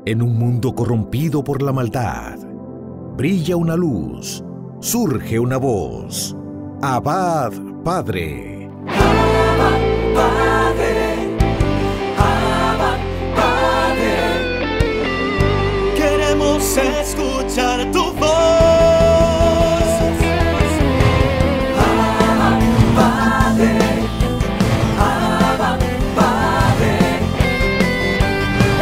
En un mundo corrompido por la maldad, brilla una luz, surge una voz. Abba, Padre. Abba, Padre. Abba, Padre. Queremos escuchar tu voz. Abba, Padre. Abba, Padre.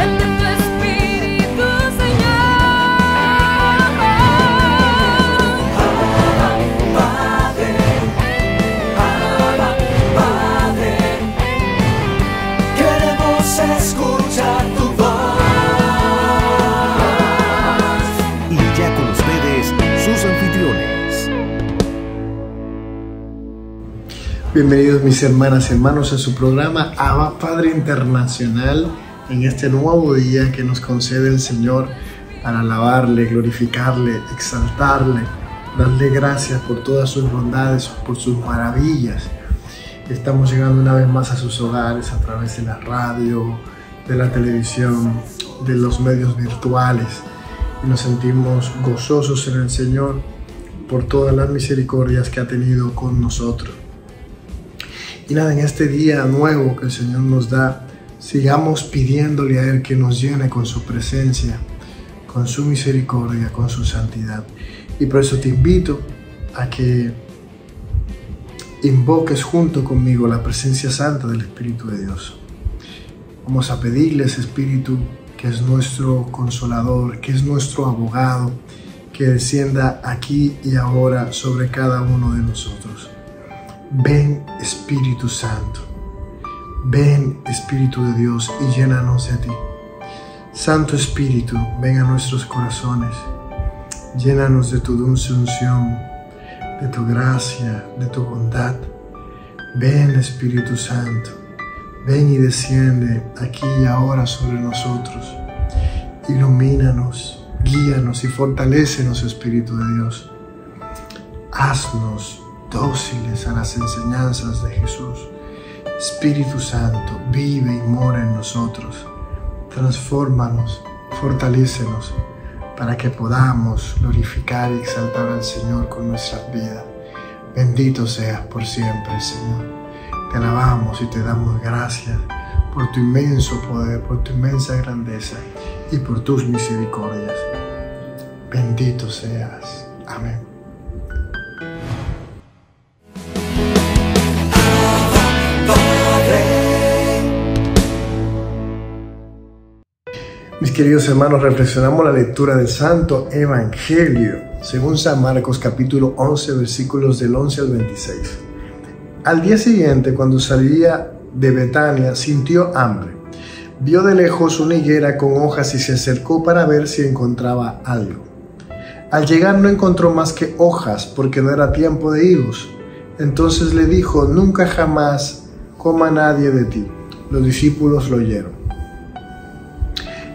Envía tu Espíritu, Señor. Abba, Padre. Abba, Padre. Queremos escuchar tu voz. Y ya con ustedes, sus anfitriones. Bienvenidos mis hermanas y hermanos a su programa Abba Padre Internacional, en este nuevo día que nos concede el Señor para alabarle, glorificarle, exaltarle, darle gracias por todas sus bondades, por sus maravillas. Estamos llegando una vez más a sus hogares a través de la radio, de la televisión, de los medios virtuales, y nos sentimos gozosos en el Señor por todas las misericordias que ha tenido con nosotros. Y nada, en este día nuevo que el Señor nos da, sigamos pidiéndole a Él que nos llene con su presencia, con su misericordia, con su santidad. Y por eso te invito a que invoques junto conmigo la presencia santa del Espíritu de Dios. Vamos a pedirle a ese Espíritu que es nuestro consolador, que es nuestro abogado, que descienda aquí y ahora sobre cada uno de nosotros. Ven, Espíritu Santo, ven, Espíritu de Dios, y llénanos de ti. Santo Espíritu, ven a nuestros corazones, llénanos de tu dulce unción, de tu gracia, de tu bondad. Ven, Espíritu Santo, ven y desciende aquí y ahora sobre nosotros. Ilumínanos, guíanos y fortalécenos, Espíritu de Dios. Haznos dóciles a las enseñanzas de Jesús. Espíritu Santo, vive y mora en nosotros. Transfórmanos, fortalécenos, para que podamos glorificar y exaltar al Señor con nuestras vidas. Bendito seas por siempre, Señor. Te alabamos y te damos gracias por tu inmenso poder, por tu inmensa grandeza y por tus misericordias. Bendito seas. Amén. Mis queridos hermanos, reflexionamos la lectura del Santo Evangelio según San Marcos capítulo 11 versículos del 11 al 26. Al día siguiente, cuando salía de Betania, sintió hambre. Vio de lejos una higuera con hojas y se acercó para ver si encontraba algo. Al llegar no encontró más que hojas, porque no era tiempo de higos. Entonces le dijo: nunca jamás coma nadie de ti. Los discípulos lo oyeron.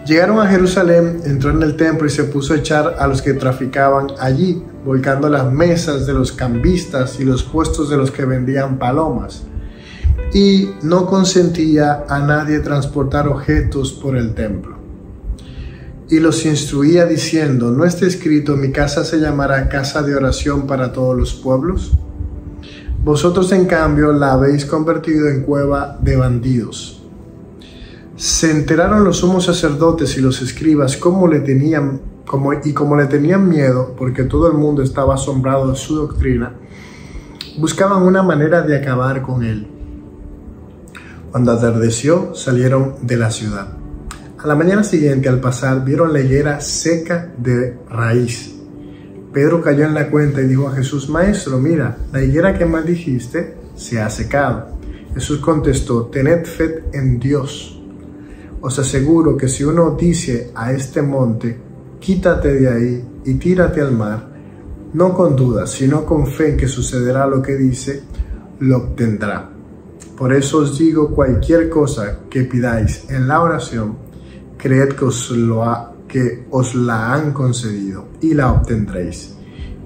Llegaron a Jerusalén, entró en el templo y se puso a echar a los que traficaban allí, volcando las mesas de los cambistas y los puestos de los que vendían palomas. Y no consentía a nadie transportar objetos por el templo. Y los instruía diciendo: ¿no está escrito, mi casa se llamará casa de oración para todos los pueblos? Vosotros en cambio la habéis convertido en cueva de bandidos. Se enteraron los sumos sacerdotes y los escribas cómo le tenían miedo, porque todo el mundo estaba asombrado de su doctrina, buscaban una manera de acabar con él. Cuando atardeció, salieron de la ciudad. A la mañana siguiente, al pasar, vieron la higuera seca de raíz. Pedro cayó en la cuenta y dijo a Jesús: Maestro, mira, la higuera que maldijiste se ha secado. Jesús contestó: tened fe en Dios. Os aseguro que si uno dice a este monte: quítate de ahí y tírate al mar, no con dudas, sino con fe en que sucederá lo que dice, lo obtendrá. Por eso os digo, cualquier cosa que pidáis en la oración, creed que os la han concedido y la obtendréis.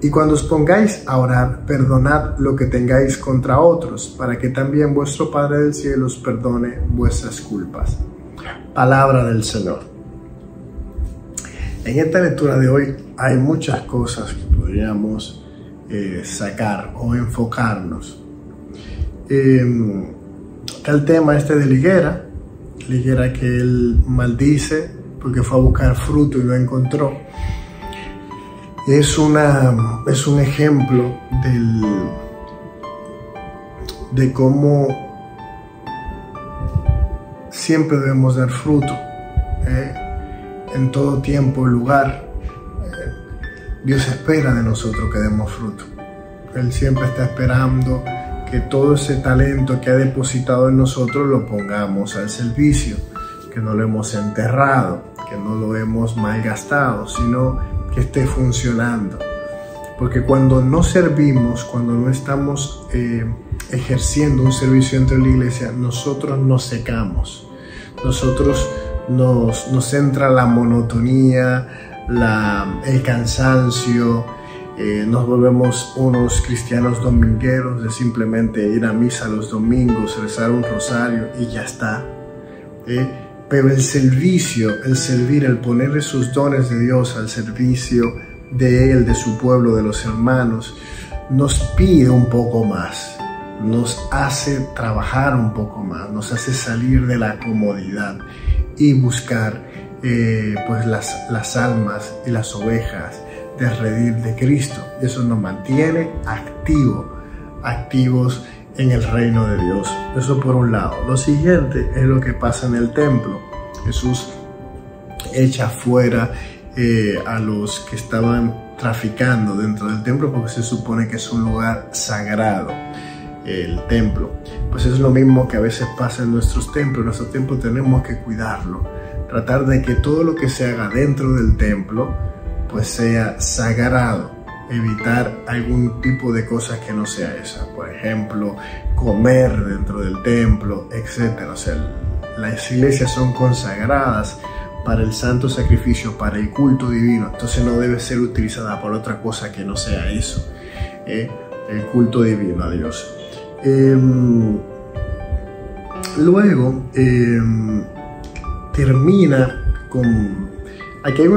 Y cuando os pongáis a orar, perdonad lo que tengáis contra otros, para que también vuestro Padre del cielo os perdone vuestras culpas. Palabra del Señor. En esta lectura de hoy hay muchas cosas que podríamos sacar o enfocarnos. Está el tema este de la higuera que él maldice porque fue a buscar fruto y no encontró. Es un ejemplo de cómo siempre debemos dar fruto, en todo tiempo y lugar. Dios espera de nosotros que demos fruto. Él siempre está esperando que todo ese talento que ha depositado en nosotros lo pongamos al servicio, que no lo hemos enterrado, que no lo hemos malgastado, sino que esté funcionando. Porque cuando no servimos, cuando no estamos ejerciendo un servicio dentro de la iglesia, nosotros nos secamos, nosotros nos entra la monotonía, el cansancio, nos volvemos unos cristianos domingueros de simplemente ir a misa los domingos, rezar un rosario y ya está. Pero el servicio, el servir, el poner esos dones de Dios al servicio de Él, de su pueblo, de los hermanos, nos pide un poco más, nos hace trabajar un poco más, nos hace salir de la comodidad y buscar pues las almas y las ovejas de redil de Cristo. Y eso nos mantiene activos en el reino de Dios. Eso por un lado. Lo siguiente es lo que pasa en el templo. Jesús echa fuera a los que estaban traficando dentro del templo, porque se supone que es un lugar sagrado, el templo. Pues es lo mismo que a veces pasa en nuestros templos. En nuestro templo tenemos que cuidarlo, tratar de que todo lo que se haga dentro del templo pues sea sagrado, evitar algún tipo de cosas que no sea esa, por ejemplo, comer dentro del templo, etc. O sea, las iglesias son consagradas para el santo sacrificio, para el culto divino, entonces no debe ser utilizada por otra cosa que no sea eso, el culto divino a Dios. Luego termina con... Aquí hay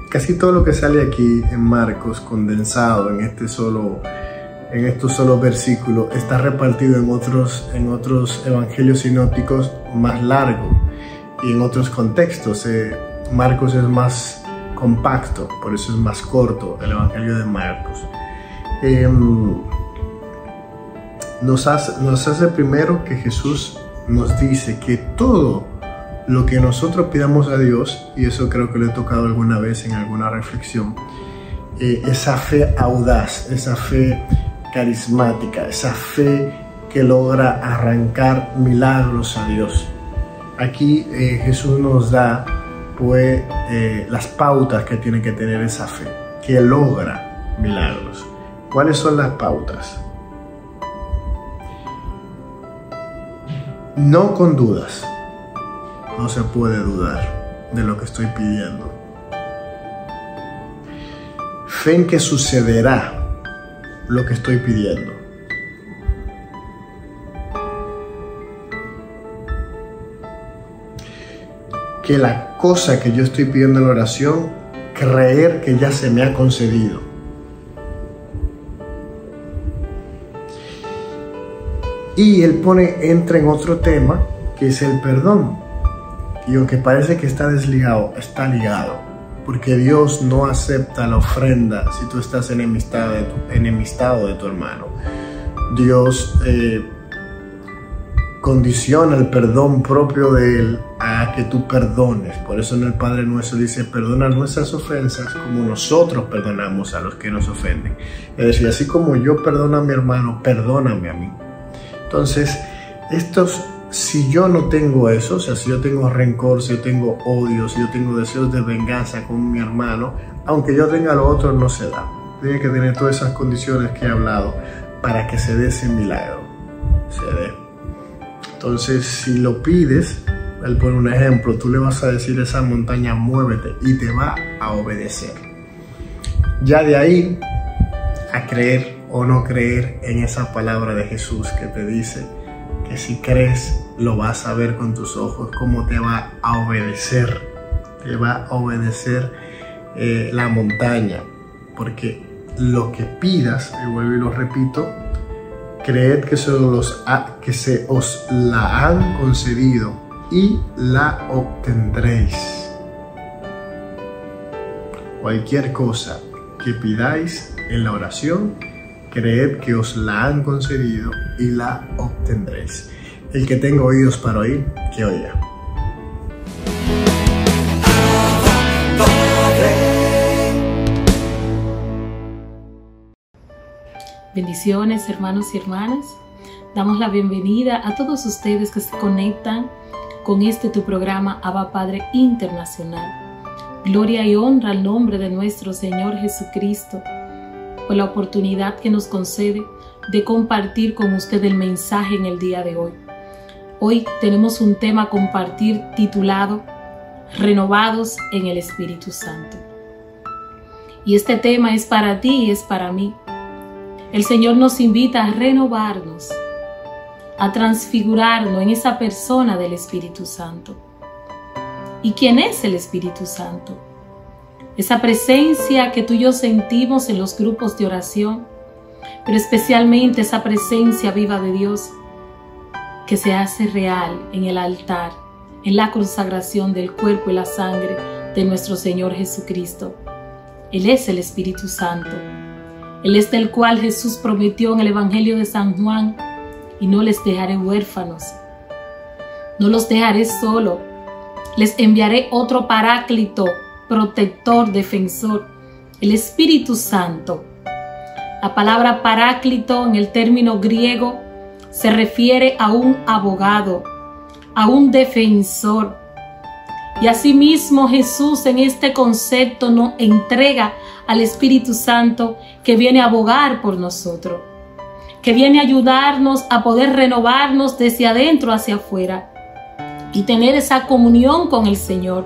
casi todo lo que sale aquí en Marcos condensado en estos solo versículos está repartido en otros evangelios sinópticos más largos y en otros contextos. Marcos es más compacto, por eso es más corto el evangelio de Marcos. Nos hace primero que Jesús nos dice que todo lo que nosotros pidamos a Dios, y eso creo que lo he tocado alguna vez en alguna reflexión, esa fe audaz, esa fe carismática, esa fe que logra arrancar milagros a Dios. Aquí Jesús nos da pues las pautas que tiene que tener esa fe, que logra milagros. ¿Cuáles son las pautas? No con dudas. No se puede dudar de lo que estoy pidiendo. Fe en que sucederá lo que estoy pidiendo. Que la cosa que yo estoy pidiendo en la oración, creer que ya se me ha concedido. Y él entra en otro tema, que es el perdón. Y aunque parece que está desligado, está ligado. Porque Dios no acepta la ofrenda si tú estás enemistado de tu hermano. Dios condiciona el perdón propio de Él a que tú perdones. Por eso en el Padre Nuestro dice: perdona nuestras ofensas como nosotros perdonamos a los que nos ofenden. Es decir, así como yo perdono a mi hermano, perdóname a mí. Entonces, si yo no tengo eso, o sea, si yo tengo rencor, si yo tengo odio, si yo tengo deseos de venganza con mi hermano, aunque yo tenga lo otro, no se da. Tiene que tener todas esas condiciones que he hablado para que se dé ese milagro. Se dé. Entonces, si lo pides, él pone un ejemplo, tú le vas a decir a esa montaña, muévete, y te va a obedecer. Ya de ahí a creer o no creer en esa palabra de Jesús que te dice que si crees lo vas a ver con tus ojos, cómo te va a obedecer. Te va a obedecer la montaña, porque lo que pidas, y vuelvo y lo repito, creed que se os la han concedido y la obtendréis. Cualquier cosa que pidáis en la oración, creed que os la han concedido y la obtendréis. El que tenga oídos para oír, que oiga. Bendiciones, hermanos y hermanas. Damos la bienvenida a todos ustedes que se conectan con tu programa Abba Padre Internacional. Gloria y honra al nombre de nuestro Señor Jesucristo por la oportunidad que nos concede de compartir con usted el mensaje en el día de hoy. Hoy tenemos un tema a compartir titulado Renovados en el Espíritu Santo. Y este tema es para ti y es para mí. El Señor nos invita a renovarnos, a transfigurarnos en esa persona del Espíritu Santo. ¿Y quién es el Espíritu Santo? Esa presencia que tú y yo sentimos en los grupos de oración, pero especialmente esa presencia viva de Dios que se hace real en el altar, en la consagración del cuerpo y la sangre de nuestro Señor Jesucristo. Él es el Espíritu Santo. Él es del cual Jesús prometió en el Evangelio de San Juan: y no les dejaré huérfanos, no los dejaré solo, les enviaré otro paráclito, protector, defensor, el Espíritu Santo. La palabra paráclito en el término griego se refiere a un abogado, a un defensor. Y asimismo Jesús en este concepto nos entrega al Espíritu Santo, que viene a abogar por nosotros, que viene a ayudarnos a poder renovarnos desde adentro hacia afuera y tener esa comunión con el Señor.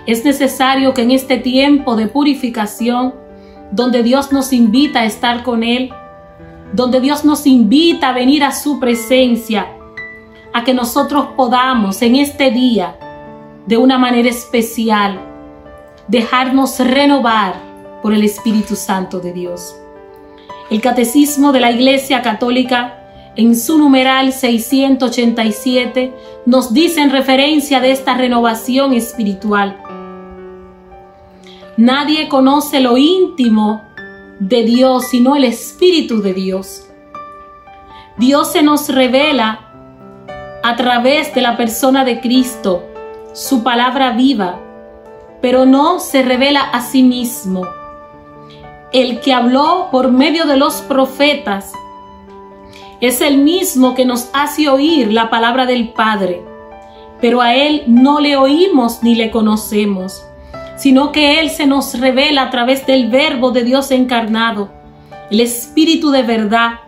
Es necesario que en este tiempo de purificación, donde Dios nos invita a estar con Él, donde Dios nos invita a venir a su presencia, a que nosotros podamos en este día, de una manera especial, dejarnos renovar por el Espíritu Santo de Dios. El Catecismo de la Iglesia Católica, en su numeral 687, nos dice en referencia de esta renovación espiritual: nadie conoce lo íntimo de Dios sino el Espíritu de Dios. Dios se nos revela a través de la persona de Cristo, su palabra viva, pero no se revela a sí mismo. El que habló por medio de los profetas es el mismo que nos hace oír la palabra del Padre, pero a Él no le oímos ni le conocemos, sino que Él se nos revela a través del Verbo de Dios encarnado, el Espíritu de verdad,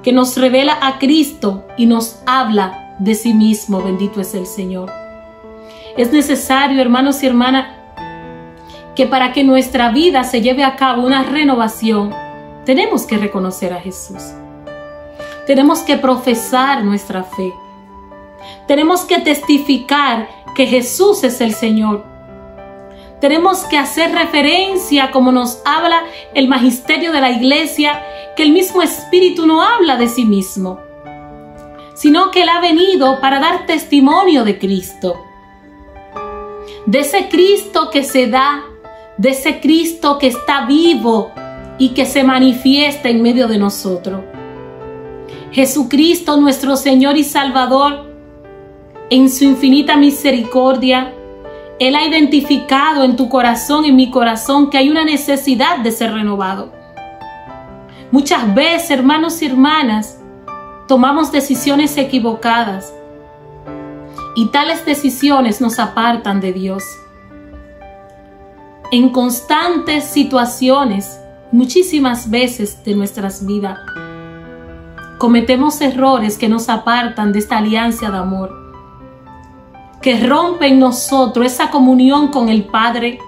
que nos revela a Cristo y nos habla de sí mismo. Bendito es el Señor. Es necesario, hermanos y hermanas, que para que nuestra vida se lleve a cabo una renovación, tenemos que reconocer a Jesús. Tenemos que profesar nuestra fe. Tenemos que testificar que Jesús es el Señor. Tenemos que hacer referencia, como nos habla el magisterio de la Iglesia, que el mismo Espíritu no habla de sí mismo, sino que Él ha venido para dar testimonio de Cristo. De ese Cristo que se da, de ese Cristo que está vivo y que se manifiesta en medio de nosotros. Jesucristo, nuestro Señor y Salvador, en su infinita misericordia, Él ha identificado en tu corazón, en mi corazón, que hay una necesidad de ser renovado. Muchas veces, hermanos y hermanas, tomamos decisiones equivocadas y tales decisiones nos apartan de Dios. En constantes situaciones, muchísimas veces de nuestras vidas, cometemos errores que nos apartan de esta alianza de amor, que rompe en nosotros esa comunión con el Padre,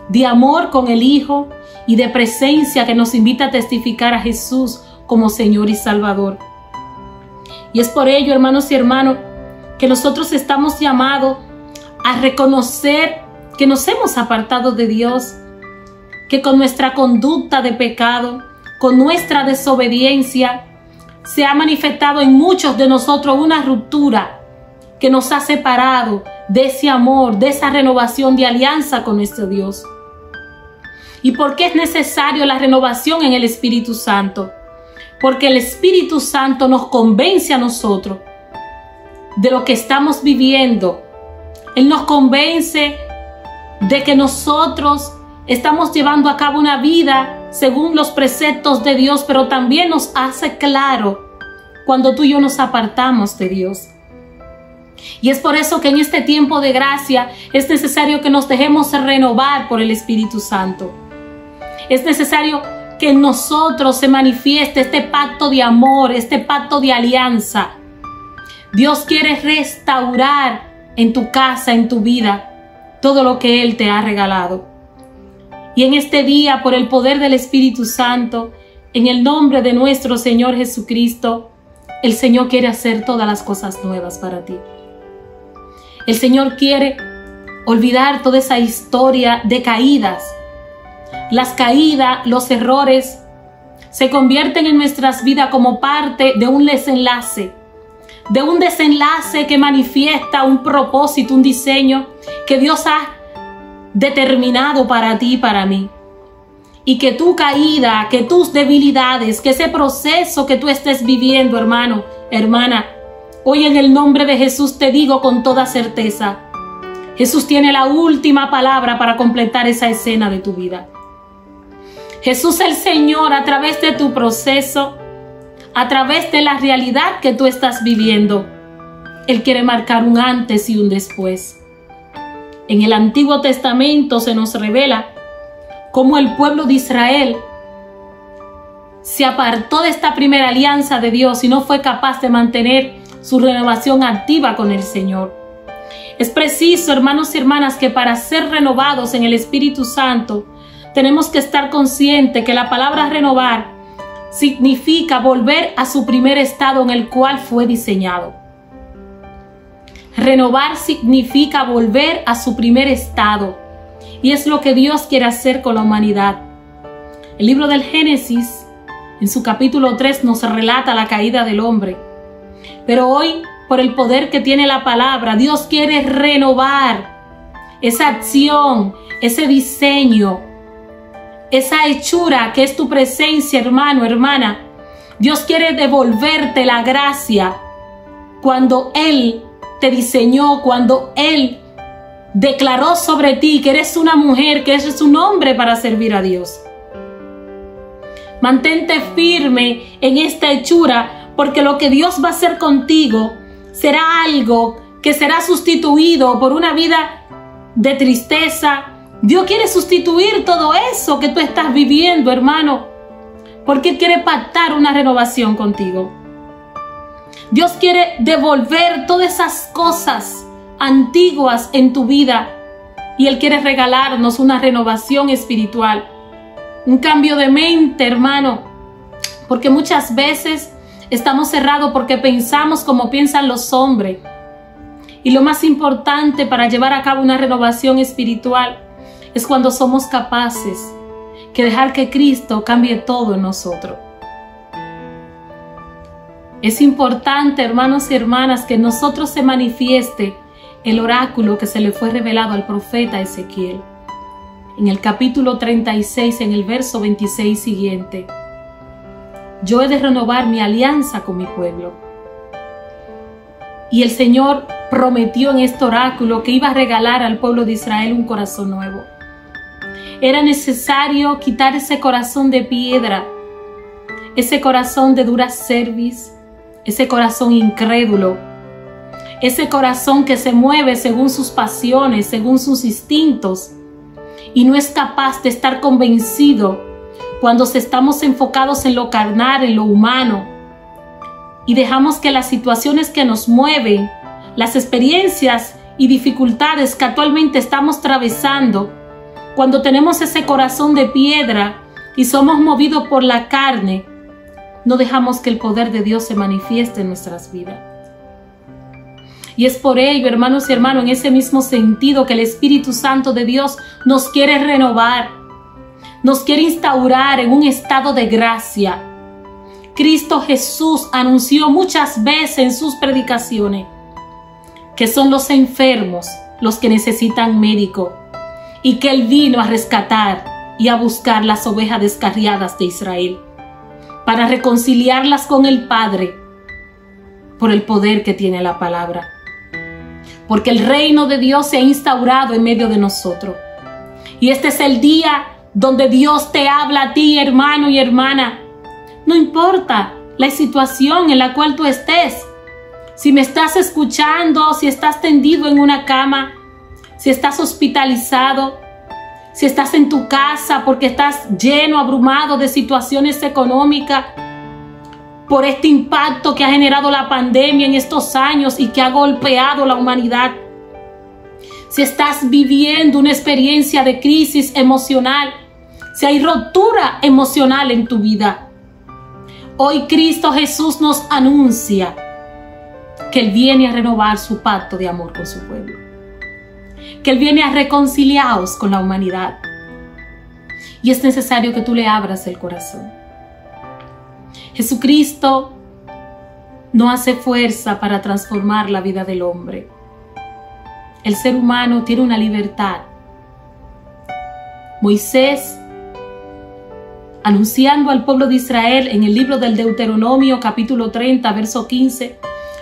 de amor con el Hijo y de presencia que nos invita a testificar a Jesús como Señor y Salvador. Y es por ello, hermanos y hermanos, que nosotros estamos llamados a reconocer que nos hemos apartado de Dios, que con nuestra conducta de pecado, con nuestra desobediencia, se ha manifestado en muchos de nosotros una ruptura que nos ha separado de ese amor, de esa renovación de alianza con nuestro Dios. ¿Y por qué es necesario la renovación en el Espíritu Santo? Porque el Espíritu Santo nos convence a nosotros de lo que estamos viviendo. Él nos convence de que nosotros estamos llevando a cabo una vida según los preceptos de Dios, pero también nos hace claro cuando tú y yo nos apartamos de Dios. Y es por eso que en este tiempo de gracia es necesario que nos dejemos renovar por el Espíritu Santo. Es necesario que en nosotros se manifieste este pacto de amor, este pacto de alianza. Dios quiere restaurar en tu casa, en tu vida, todo lo que Él te ha regalado. Y en este día, por el poder del Espíritu Santo, en el nombre de nuestro Señor Jesucristo, el Señor quiere hacer todas las cosas nuevas para ti. El Señor quiere olvidar toda esa historia de caídas. Las caídas, los errores, se convierten en nuestras vidas como parte de un desenlace que manifiesta un propósito, un diseño que Dios ha determinado para ti y para mí. Y que tu caída, que tus debilidades, que ese proceso que tú estés viviendo, hermano, hermana, hoy en el nombre de Jesús te digo con toda certeza, Jesús tiene la última palabra para completar esa escena de tu vida. Jesús el Señor, a través de tu proceso, a través de la realidad que tú estás viviendo, Él quiere marcar un antes y un después. En el Antiguo Testamento se nos revela cómo el pueblo de Israel se apartó de esta primera alianza de Dios y no fue capaz de mantener su renovación activa con el Señor. Es preciso, hermanos y hermanas, que para ser renovados en el Espíritu Santo, tenemos que estar conscientes que la palabra renovar significa volver a su primer estado en el cual fue diseñado. Renovar significa volver a su primer estado. Y es lo que Dios quiere hacer con la humanidad. El libro del Génesis, en su capítulo 3, nos relata la caída del hombre. Pero hoy, por el poder que tiene la palabra, Dios quiere renovar esa acción, ese diseño, esa hechura que es tu presencia, hermano, hermana. Dios quiere devolverte la gracia cuando Él te diseñó, cuando Él declaró sobre ti que eres una mujer, que eres un hombre para servir a Dios. Mantente firme en esta hechura, porque lo que Dios va a hacer contigo será algo que será sustituido por una vida de tristeza. Dios quiere sustituir todo eso que tú estás viviendo, hermano, porque Él quiere pactar una renovación contigo. Dios quiere devolver todas esas cosas antiguas en tu vida y Él quiere regalarnos una renovación espiritual, un cambio de mente, hermano, porque muchas veces estamos cerrados porque pensamos como piensan los hombres. Y lo más importante para llevar a cabo una renovación espiritual es cuando somos capaces de dejar que Cristo cambie todo en nosotros. Es importante, hermanos y hermanas, que en nosotros se manifieste el oráculo que se le fue revelado al profeta Ezequiel. En el capítulo 36, en el verso 26 siguiente: yo he de renovar mi alianza con mi pueblo. Y el Señor prometió en este oráculo que iba a regalar al pueblo de Israel un corazón nuevo. Era necesario quitar ese corazón de piedra, ese corazón de dura cerviz, ese corazón incrédulo, ese corazón que se mueve según sus pasiones, según sus instintos, y no es capaz de estar convencido cuando estamos enfocados en lo carnal, en lo humano, y dejamos que las situaciones que nos mueven, las experiencias y dificultades que actualmente estamos atravesando, cuando tenemos ese corazón de piedra y somos movidos por la carne, no dejamos que el poder de Dios se manifieste en nuestras vidas. Y es por ello, hermanos y hermanos, en ese mismo sentido que el Espíritu Santo de Dios nos quiere renovar, nos quiere instaurar en un estado de gracia. Cristo Jesús anunció muchas veces en sus predicaciones que son los enfermos los que necesitan médico y que Él vino a rescatar y a buscar las ovejas descarriadas de Israel para reconciliarlas con el Padre por el poder que tiene la palabra. Porque el reino de Dios se ha instaurado en medio de nosotros. Y este es el día donde Dios te habla a ti, hermano y hermana. No importa la situación en la cual tú estés. Si me estás escuchando, si estás tendido en una cama, si estás hospitalizado, si estás en tu casa porque estás lleno, abrumado de situaciones económicas, por este impacto que ha generado la pandemia en estos años y que ha golpeado la humanidad. Si estás viviendo una experiencia de crisis emocional, si hay rotura emocional en tu vida, hoy Cristo Jesús nos anuncia que Él viene a renovar su pacto de amor con su pueblo, que Él viene a reconciliaros con la humanidad. Y es necesario que tú le abras el corazón. Jesucristo no hace fuerza para transformar la vida del hombre. El ser humano tiene una libertad. Moisés, anunciando al pueblo de Israel en el libro del Deuteronomio, capítulo 30, verso 15,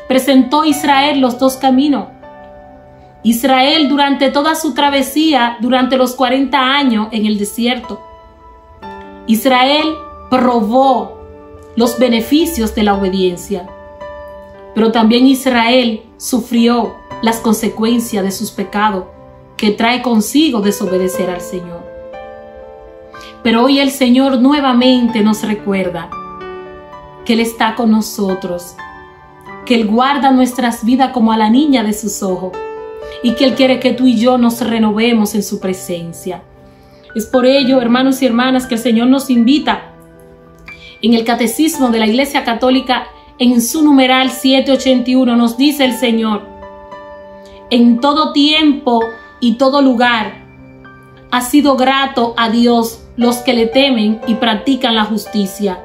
presentó a Israel los dos caminos. Israel durante toda su travesía, durante los 40 años en el desierto, Israel probó los beneficios de la obediencia, pero también Israel sufrió las consecuencias de sus pecados que trae consigo desobedecer al Señor. Pero hoy el Señor nuevamente nos recuerda que Él está con nosotros, que Él guarda nuestras vidas como a la niña de sus ojos y que Él quiere que tú y yo nos renovemos en su presencia. Es por ello, hermanos y hermanas, que el Señor nos invita en el Catecismo de la Iglesia Católica, en su numeral 781, nos dice el Señor: en todo tiempo y todo lugar ha sido grato a Dios los que le temen y practican la justicia.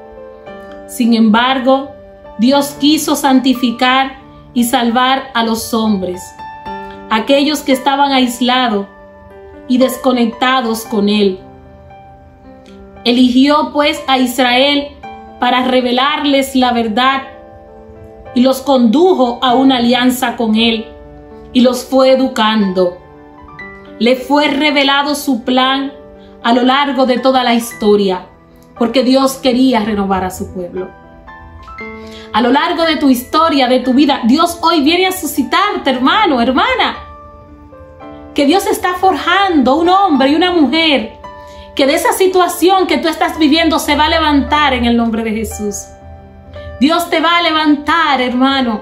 Sin embargo, Dios quiso santificar y salvar a los hombres, aquellos que estaban aislados y desconectados con Él. Eligió pues a Israel para revelarles la verdad y los condujo a una alianza con Él y los fue educando. Le fue revelado su plan a lo largo de toda la historia, porque Dios quería renovar a su pueblo. A lo largo de tu historia, de tu vida, Dios hoy viene a suscitarte, hermano, hermana. Que Dios está forjando un hombre y una mujer que de esa situación que tú estás viviendo se va a levantar en el nombre de Jesús. Dios te va a levantar, hermano,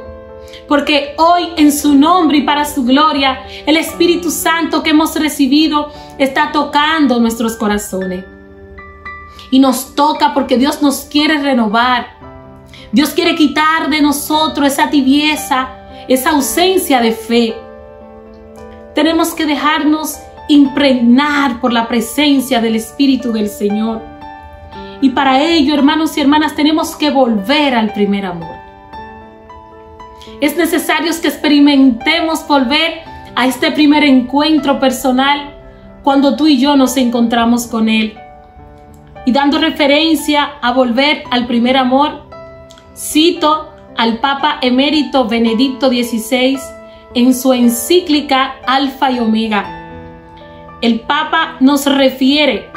porque hoy en su nombre y para su gloria, el Espíritu Santo que hemos recibido está tocando nuestros corazones. Y nos toca porque Dios nos quiere renovar. Dios quiere quitar de nosotros esa tibieza, esa ausencia de fe. Tenemos que dejarnos impregnar por la presencia del Espíritu del Señor. Y para ello, hermanos y hermanas, tenemos que volver al primer amor. Es necesario que experimentemos volver a este primer encuentro personal cuando tú y yo nos encontramos con Él. Y dando referencia a volver al primer amor, cito al Papa Emérito Benedicto XVI en su encíclica Alfa y Omega. El Papa nos refiere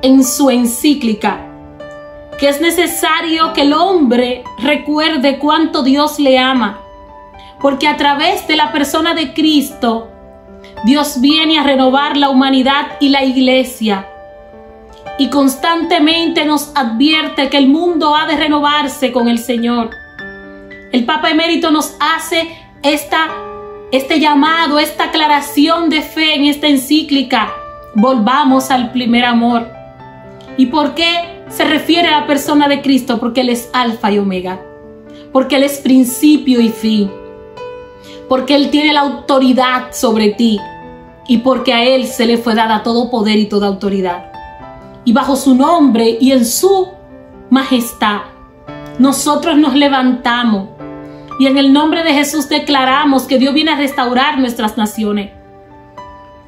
en su encíclica que es necesario que el hombre recuerde cuánto Dios le ama, porque a través de la persona de Cristo, Dios viene a renovar la humanidad y la iglesia. Y constantemente nos advierte que el mundo ha de renovarse con el Señor. El Papa Emérito nos hace este llamado, esta aclaración de fe en esta encíclica. Volvamos al primer amor. ¿Y por qué se refiere a la persona de Cristo? Porque Él es Alfa y Omega. Porque Él es principio y fin. porque Él tiene la autoridad sobre ti y porque a Él se le fue dada todo poder y toda autoridad. Y bajo su nombre y en su majestad, nosotros nos levantamos y en el nombre de Jesús declaramos que Dios viene a restaurar nuestras naciones.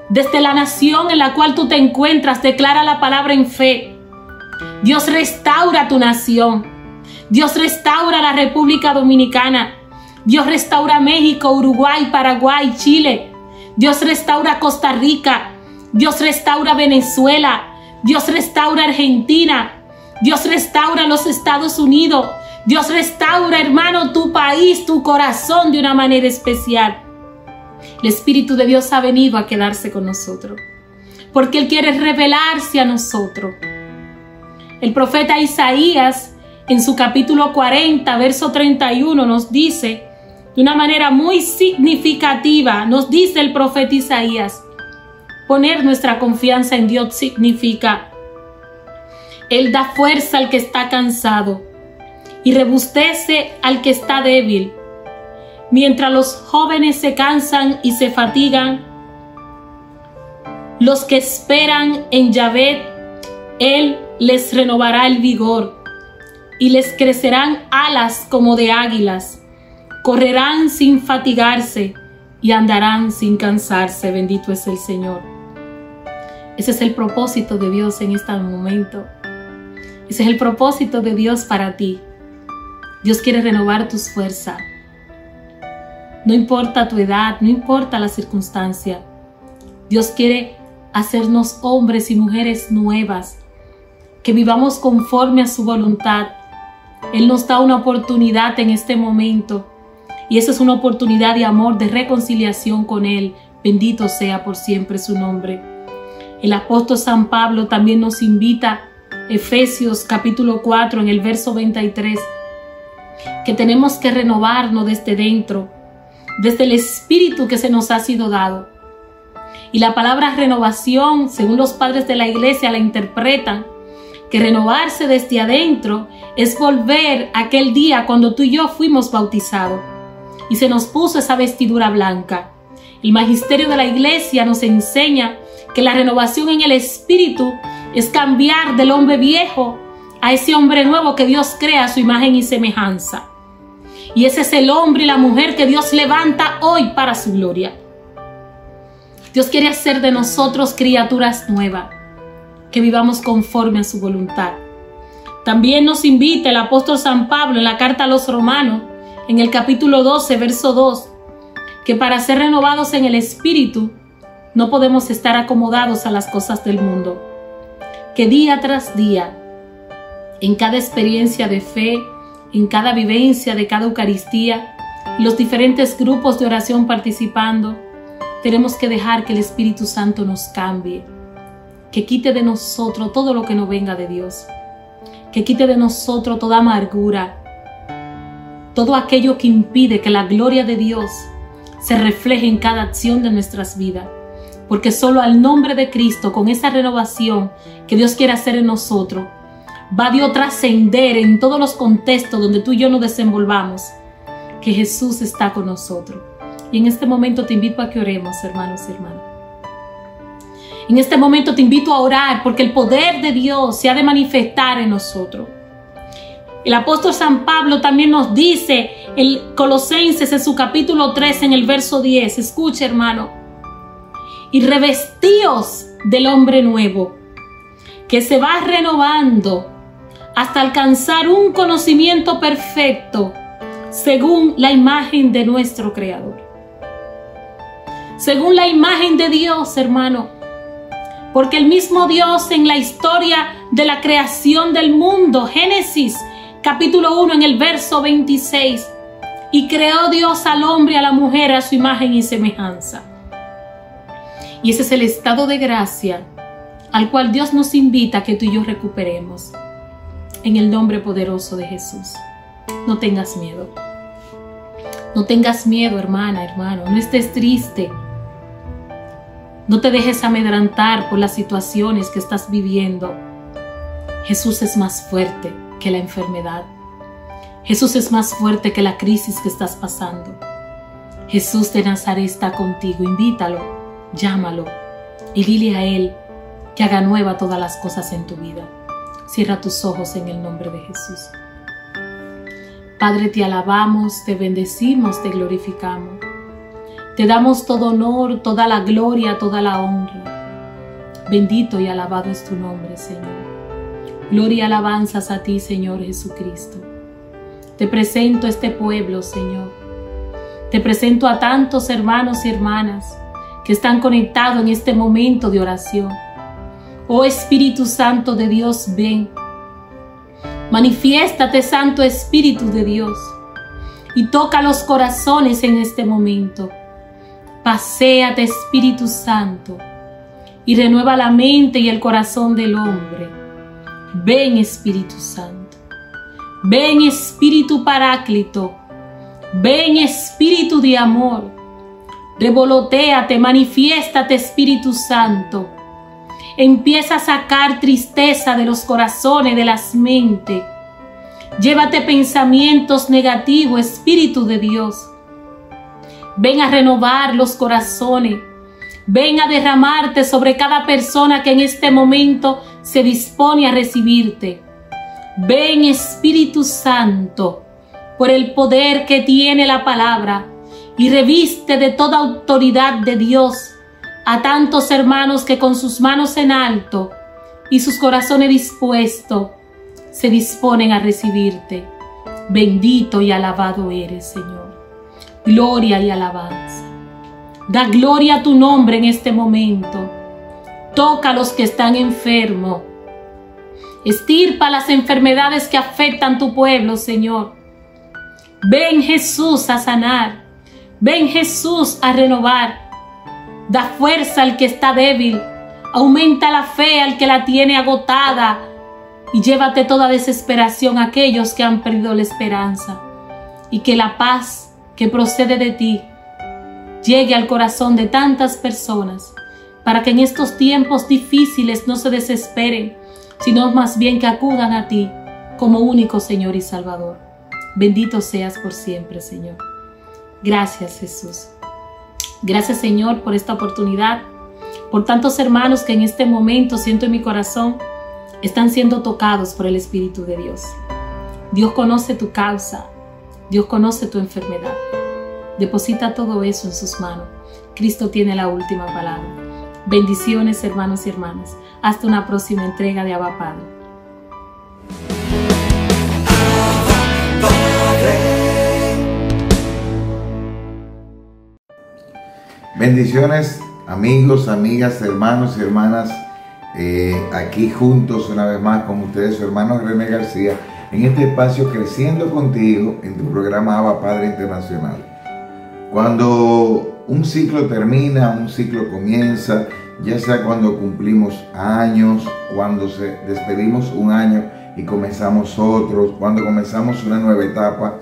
Desde la nación en la cual tú te encuentras, declara la palabra en fe. Dios restaura tu nación. Dios restaura la República Dominicana. Dios restaura México, Uruguay, Paraguay, Chile. Dios restaura Costa Rica. Dios restaura Venezuela. Dios restaura Argentina. Dios restaura los Estados Unidos. Dios restaura, hermano, tu país, tu corazón de una manera especial. El Espíritu de Dios ha venido a quedarse con nosotros, porque Él quiere revelarse a nosotros. El profeta Isaías, en su capítulo 40, verso 31, nos dice, de una manera muy significativa, nos dice el profeta Isaías, poner nuestra confianza en Dios significa, Él da fuerza al que está cansado y robustece al que está débil. Mientras los jóvenes se cansan y se fatigan, los que esperan en Yahvé, Él les renovará el vigor y les crecerán alas como de águilas. Correrán sin fatigarse y andarán sin cansarse. Bendito es el Señor. Ese es el propósito de Dios en este momento. Ese es el propósito de Dios para ti. Dios quiere renovar tus fuerzas. No importa tu edad, no importa la circunstancia. Dios quiere hacernos hombres y mujeres nuevas, que vivamos conforme a su voluntad. Él nos da una oportunidad en este momento, y esa es una oportunidad de amor, de reconciliación con Él. Bendito sea por siempre su nombre. El apóstol San Pablo también nos invita, Efesios capítulo 4, en el verso 23, que tenemos que renovarnos desde dentro, desde el Espíritu que se nos ha sido dado. Y la palabra renovación, según los padres de la iglesia la interpretan, que renovarse desde adentro es volver a aquel día cuando tú y yo fuimos bautizados y se nos puso esa vestidura blanca. El magisterio de la iglesia nos enseña que la renovación en el Espíritu es cambiar del hombre viejo a ese hombre nuevo que Dios crea a su imagen y semejanza. Y ese es el hombre y la mujer que Dios levanta hoy para su gloria. Dios quiere hacer de nosotros criaturas nuevas, que vivamos conforme a su voluntad. También nos invita el apóstol San Pablo en la carta a los Romanos, en el capítulo 12, verso 2, que para ser renovados en el Espíritu, no podemos estar acomodados a las cosas del mundo. Que día tras día, en cada experiencia de fe, en cada vivencia de cada Eucaristía, los diferentes grupos de oración participando, tenemos que dejar que el Espíritu Santo nos cambie, que quite de nosotros todo lo que no venga de Dios, que quite de nosotros toda amargura, todo aquello que impide que la gloria de Dios se refleje en cada acción de nuestras vidas, porque solo al nombre de Cristo, con esa renovación que Dios quiere hacer en nosotros, va Dios a trascender en todos los contextos donde tú y yo nos desenvolvamos, que Jesús está con nosotros. Y en este momento te invito a que oremos, hermanos y hermanas. En este momento te invito a orar porque el poder de Dios se ha de manifestar en nosotros. El apóstol San Pablo también nos dice en Colosenses en su capítulo 3 en el verso 10, escucha hermano, y revestíos del hombre nuevo, que se va renovando hasta alcanzar un conocimiento perfecto según la imagen de nuestro Creador. Según la imagen de Dios, hermano. Porque el mismo Dios en la historia de la creación del mundo, Génesis capítulo 1 en el verso 26, y creó Dios al hombre y a la mujer a su imagen y semejanza. Y ese es el estado de gracia al cual Dios nos invita a que tú y yo recuperemos. En el nombre poderoso de Jesús. No tengas miedo. No tengas miedo, hermana, hermano. No estés triste. No te dejes amedrentar por las situaciones que estás viviendo. Jesús es más fuerte que la enfermedad. Jesús es más fuerte que la crisis que estás pasando. Jesús de Nazaret está contigo. Invítalo, llámalo y dile a Él que haga nueva todas las cosas en tu vida. Cierra tus ojos en el nombre de Jesús. Padre, te alabamos, te bendecimos, te glorificamos. Te damos todo honor, toda la gloria, toda la honra. Bendito y alabado es tu nombre, Señor. Gloria y alabanzas a ti, Señor Jesucristo. Te presento a este pueblo, Señor. Te presento a tantos hermanos y hermanas que están conectados en este momento de oración. Oh Espíritu Santo de Dios, ven. Manifiéstate, Santo Espíritu de Dios, y toca los corazones en este momento. Paséate, Espíritu Santo, y renueva la mente y el corazón del hombre. Ven, Espíritu Santo. Ven, Espíritu Paráclito. Ven, Espíritu de amor. Revolotéate, manifiéstate, Espíritu Santo. Empieza a sacar tristeza de los corazones, de las mentes. Llévate pensamientos negativos, Espíritu de Dios. Ven a renovar los corazones. Ven a derramarte sobre cada persona que en este momento se dispone a recibirte. Ven, Espíritu Santo, por el poder que tiene la palabra, y reviste de toda autoridad de Dios a tantos hermanos que con sus manos en alto y sus corazones dispuestos se disponen a recibirte. Bendito y alabado eres, Señor. Gloria y alabanza. Da gloria a tu nombre en este momento. Toca a los que están enfermos. Estirpa las enfermedades que afectan tu pueblo, Señor. Ven, Jesús, a sanar. Ven, Jesús, a renovar. Da fuerza al que está débil. Aumenta la fe al que la tiene agotada. Y llévate toda desesperación a aquellos que han perdido la esperanza. Y que la paz que procede de ti llegue al corazón de tantas personas, para que en estos tiempos difíciles no se desesperen, sino más bien que acudan a ti como único Señor y Salvador. Bendito seas por siempre, Señor. Gracias, Jesús. Gracias, Señor, por esta oportunidad, por tantos hermanos que en este momento, siento en mi corazón, están siendo tocados por el Espíritu de Dios. Dios conoce tu causa. Dios conoce tu enfermedad. Deposita todo eso en sus manos. Cristo tiene la última palabra. Bendiciones, hermanos y hermanas. Hasta una próxima entrega de Abba Padre. Bendiciones, amigos, amigas, hermanos y hermanas, aquí juntos una vez más con ustedes, su hermano René García, en este espacio Creciendo Contigo, en tu programa Abba Padre Internacional. Cuando un ciclo termina, un ciclo comienza, ya sea cuando cumplimos años, cuando despedimos un año y comenzamos otros, cuando comenzamos una nueva etapa,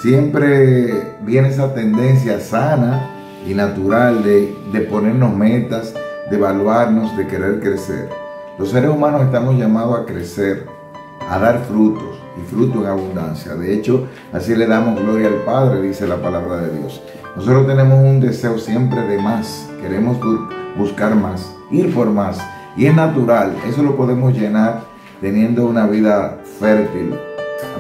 siempre viene esa tendencia sana y natural de ponernos metas, de evaluarnos, de querer crecer. Los seres humanos estamos llamados a crecer, a dar frutos y fruto en abundancia. De hecho, así le damos gloria al Padre, dice la palabra de Dios. Nosotros tenemos un deseo siempre de más, queremos buscar más, ir por más, y es natural. Eso lo podemos llenar teniendo una vida fértil,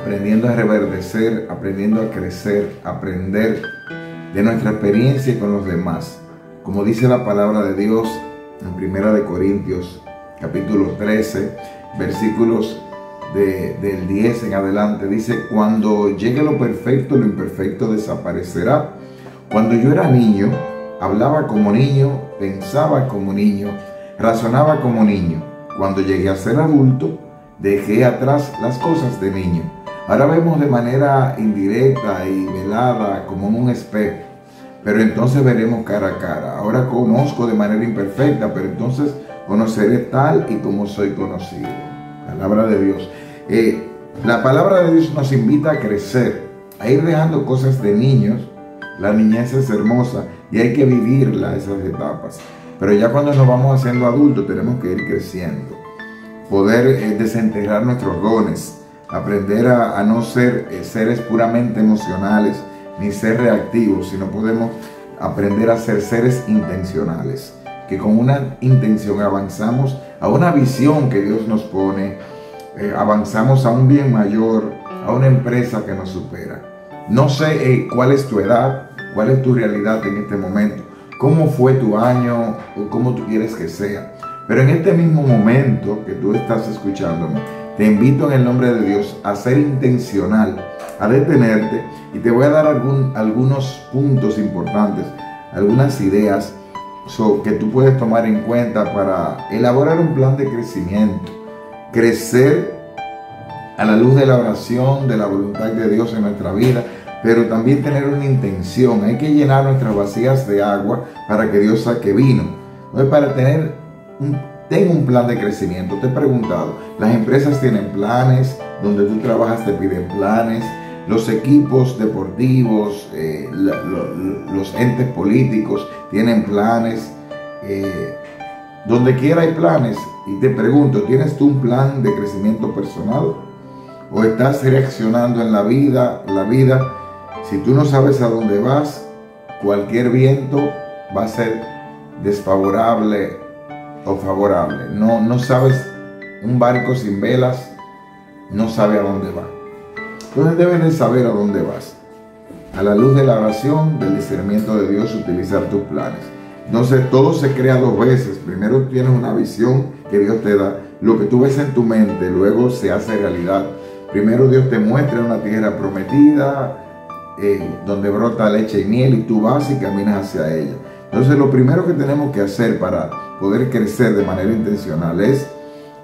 aprendiendo a reverdecer, aprendiendo a crecer, aprender de nuestra experiencia con los demás. Como dice la palabra de Dios en 1 Corintios capítulo 13, versículos del 10 en adelante, dice: cuando llegue lo perfecto, lo imperfecto desaparecerá. Cuando yo era niño, hablaba como niño, pensaba como niño, razonaba como niño. Cuando llegué a ser adulto, dejé atrás las cosas de niño. Ahora vemos de manera indirecta y velada como en un espejo, pero entonces veremos cara a cara. Ahora conozco de manera imperfecta, pero entonces conoceré tal y como soy conocido. Palabra de Dios. La palabra de Dios nos invita a crecer, a ir dejando cosas de niños. La niñez es hermosa y hay que vivirla, esas etapas. Pero ya cuando nos vamos haciendo adultos tenemos que ir creciendo, poder desenterrar nuestros dones, aprender a no ser seres puramente emocionales, ni ser reactivos, sino podemos aprender a ser seres intencionales, que con una intención avanzamos a una visión que Dios nos pone, avanzamos a un bien mayor, a una empresa que nos supera. No sé cuál es tu edad, cuál es tu realidad en este momento, cómo fue tu año o cómo tú quieres que sea. Pero en este mismo momento que tú estás escuchándome, te invito en el nombre de Dios a ser intencional, a detenerte, y te voy a dar algunos puntos importantes, algunas ideas que tú puedes tomar en cuenta para elaborar un plan de crecimiento. Crecer a la luz de la oración, de la voluntad de Dios en nuestra vida, pero también tener una intención. Hay que llenar nuestras vasijas de agua para que Dios saque vino. Entonces, para ten un plan de crecimiento. Te he preguntado, las empresas tienen planes, donde tú trabajas te piden planes, los equipos deportivos, los entes políticos tienen planes, donde quiera hay planes. Y te pregunto, ¿tienes tú un plan de crecimiento personal? ¿O estás reaccionando en la vida? Si tú no sabes a dónde vas, cualquier viento va a ser desfavorable o favorable. No sabes, un barco sin velas no sabe a dónde va. Entonces debes de saber a dónde vas. A la luz de la oración, del discernimiento de Dios, utilizar tus planes. Entonces todo se crea dos veces. Primero tienes una visión que Dios te da. Lo que tú ves en tu mente luego se hace realidad. Primero Dios te muestra una tierra prometida, donde brota leche y miel, y tú vas y caminas hacia ella. Entonces lo primero que tenemos que hacer para poder crecer de manera intencional es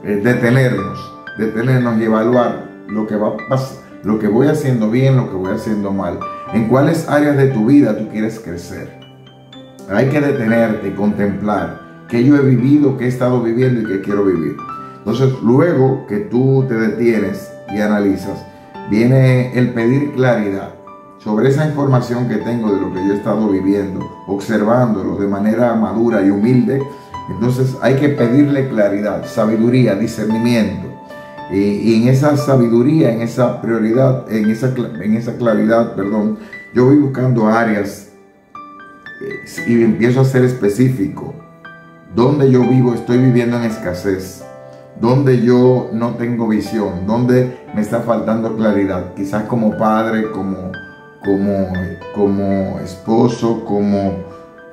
detenernos y evaluar lo que va a pasar, lo que voy haciendo bien, lo que voy haciendo mal. En cuáles áreas de tu vida tú quieres crecer. Hay que detenerte y contemplar qué yo he vivido, qué he estado viviendo y qué quiero vivir. Entonces, luego que tú te detienes y analizas, viene el pedir claridad sobre esa información que tengo de lo que yo he estado viviendo, observándolo de manera madura y humilde. Entonces hay que pedirle claridad, sabiduría, discernimiento. Y en esa sabiduría, en esa prioridad, en esa claridad, yo voy buscando áreas y empiezo a ser específico. Donde yo vivo, estoy viviendo en escasez. Donde yo no tengo visión, donde me está faltando claridad. Quizás como padre, como esposo, como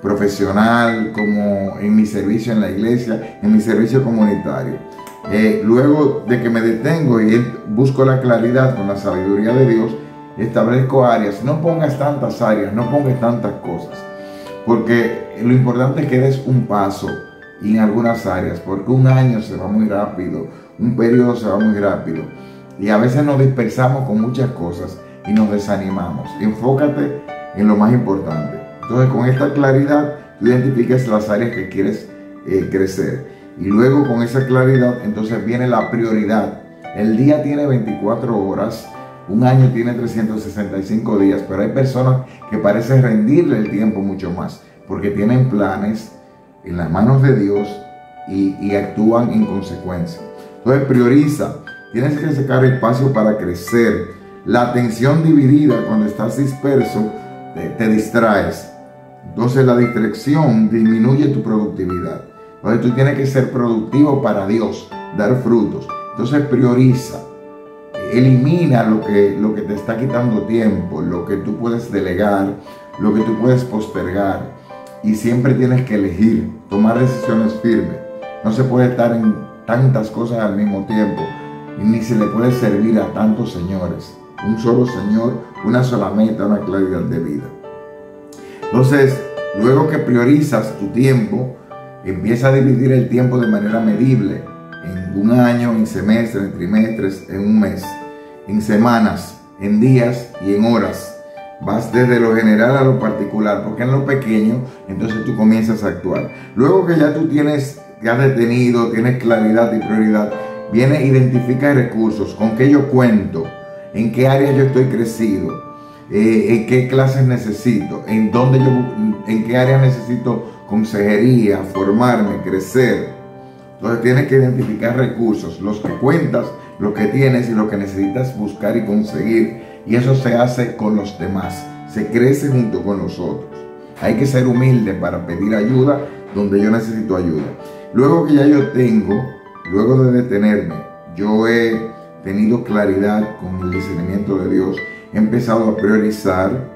profesional, como en mi servicio en la iglesia, en mi servicio comunitario. Luego de que me detengo y busco la claridad con la sabiduría de Dios, establezco áreas. No pongas tantas áreas, no pongas tantas cosas, porque lo importante es que des un paso en algunas áreas, porque un año se va muy rápido, un periodo se va muy rápido, y a veces nos dispersamos con muchas cosas y nos desanimamos. Enfócate en lo más importante. Entonces, con esta claridad, tú identificas las áreas que quieres crecer. Y luego, con esa claridad, entonces viene la prioridad. El día tiene 24 horas, un año tiene 365 días, pero hay personas que parecen rendirle el tiempo mucho más, porque tienen planes en las manos de Dios y actúan en consecuencia. Entonces, prioriza. Tienes que sacar espacio para crecer. La atención dividida, cuando estás disperso, te distraes. Entonces la distracción disminuye tu productividad. Entonces tú tienes que ser productivo para Dios, dar frutos. Entonces prioriza. Elimina lo que te está quitando tiempo, lo que tú puedes delegar, lo que tú puedes postergar. Y siempre tienes que elegir, tomar decisiones firmes. No se puede estar en tantas cosas al mismo tiempo, y ni se le puede servir a tantos señores. Un solo Señor, una sola meta, una claridad de vida. Entonces, luego que priorizas tu tiempo, empieza a dividir el tiempo de manera medible, en un año, en semestres, en trimestres, en un mes, en semanas, en días y en horas. Vas desde lo general a lo particular, porque en lo pequeño, entonces tú comienzas a actuar. Luego que ya tú has detenido, tienes claridad y prioridad, viene identificar recursos, con qué yo cuento, en qué área yo estoy crecido, en qué clases necesito, en qué área necesito consejería, formarme, crecer. Entonces tienes que identificar recursos, los que cuentas, los que tienes y lo que necesitas buscar y conseguir. Y eso se hace con los demás. se crece junto con nosotros. Hay que ser humilde para pedir ayuda donde yo necesito ayuda. Luego que ya yo tengo, luego de detenerme, yo he tenido claridad con el discernimiento de Dios, he empezado a priorizar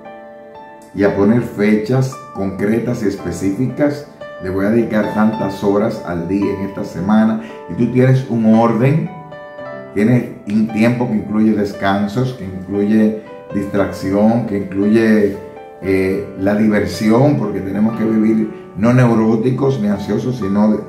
y a poner fechas concretas y específicas. Le voy a dedicar tantas horas al día en esta semana, y tú tienes un orden, tienes un tiempo que incluye descansos, que incluye distracción, que incluye la diversión, porque tenemos que vivir no neuróticos ni ansiosos, sino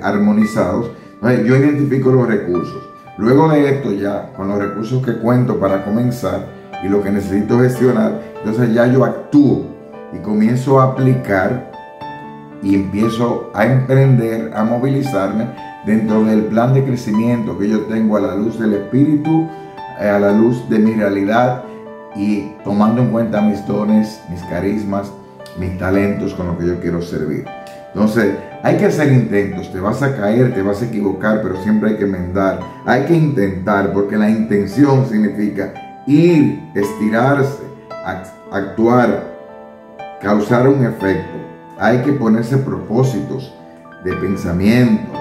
armonizados. Entonces, yo identifico los recursos. Luego de esto, ya con los recursos que cuento para comenzar y lo que necesito gestionar, entonces ya yo actúo y comienzo a aplicar y empiezo a emprender, a movilizarme dentro del plan de crecimiento que yo tengo a la luz del Espíritu, a la luz de mi realidad, y tomando en cuenta mis dones, mis carismas, mis talentos con los que yo quiero servir. Entonces, hay que hacer intentos. Te vas a caer, te vas a equivocar, pero siempre hay que enmendar. Hay que intentar, porque la intención significa ir, estirarse, actuar, causar un efecto. Hay que ponerse propósitos de pensamiento,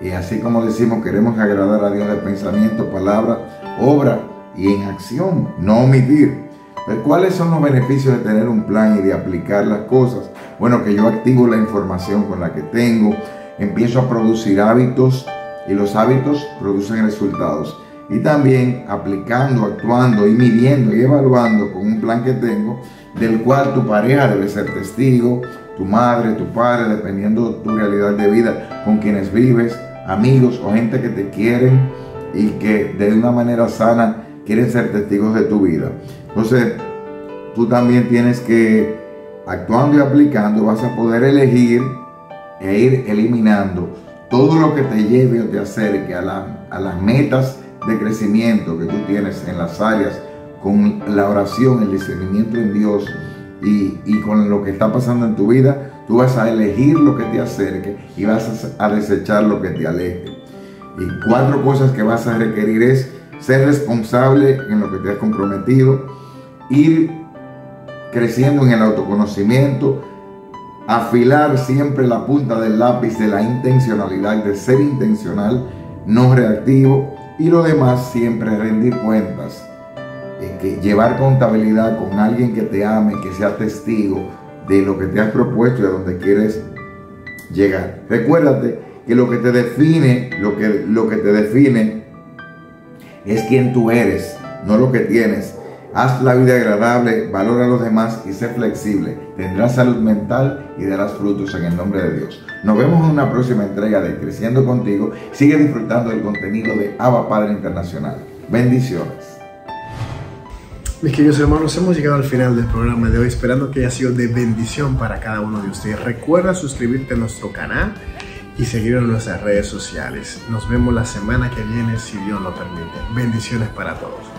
y así como decimos, queremos agradar a Dios de pensamiento, palabra, obra y en acción, no omitir. Pero ¿cuáles son los beneficios de tener un plan y de aplicar las cosas? Bueno, que yo activo la información con la que tengo, empiezo a producir hábitos, y los hábitos producen resultados. Y también aplicando, actuando y midiendo y evaluando con un plan que tengo, del cual tu pareja debe ser testigo, tu madre, tu padre, dependiendo de tu realidad de vida, con quienes vives, amigos o gente que te quieren y que de una manera sana quieren ser testigos de tu vida. Entonces, tú también tienes que, actuando y aplicando, vas a poder elegir e ir eliminando todo lo que te lleve o te acerque a las metas de crecimiento que tú tienes en las áreas, con la oración, el discernimiento en Dios y con lo que está pasando en tu vida. Tú vas a elegir lo que te acerque y vas a desechar lo que te aleje. Y 4 cosas que vas a requerir es ser responsable en lo que te has comprometido, ir creciendo en el autoconocimiento, afilar siempre la punta del lápiz de la intencionalidad, de ser intencional, no reactivo, y lo demás siempre rendir cuentas, que llevar contabilidad con alguien que te ame, que sea testigo de lo que te has propuesto y a donde quieres llegar. Recuérdate que lo que te define, lo que te define es quién tú eres, no lo que tienes. Haz la vida agradable, valora a los demás y sé flexible. Tendrás salud mental y darás frutos en el nombre de Dios. Nos vemos en una próxima entrega de Creciendo Contigo. Sigue disfrutando del contenido de Abba Padre Internacional. Bendiciones. Mis queridos hermanos, hemos llegado al final del programa de hoy, esperando que haya sido de bendición para cada uno de ustedes. Recuerda suscribirte a nuestro canal y seguirnos en nuestras redes sociales. Nos vemos la semana que viene, si Dios lo permite. Bendiciones para todos.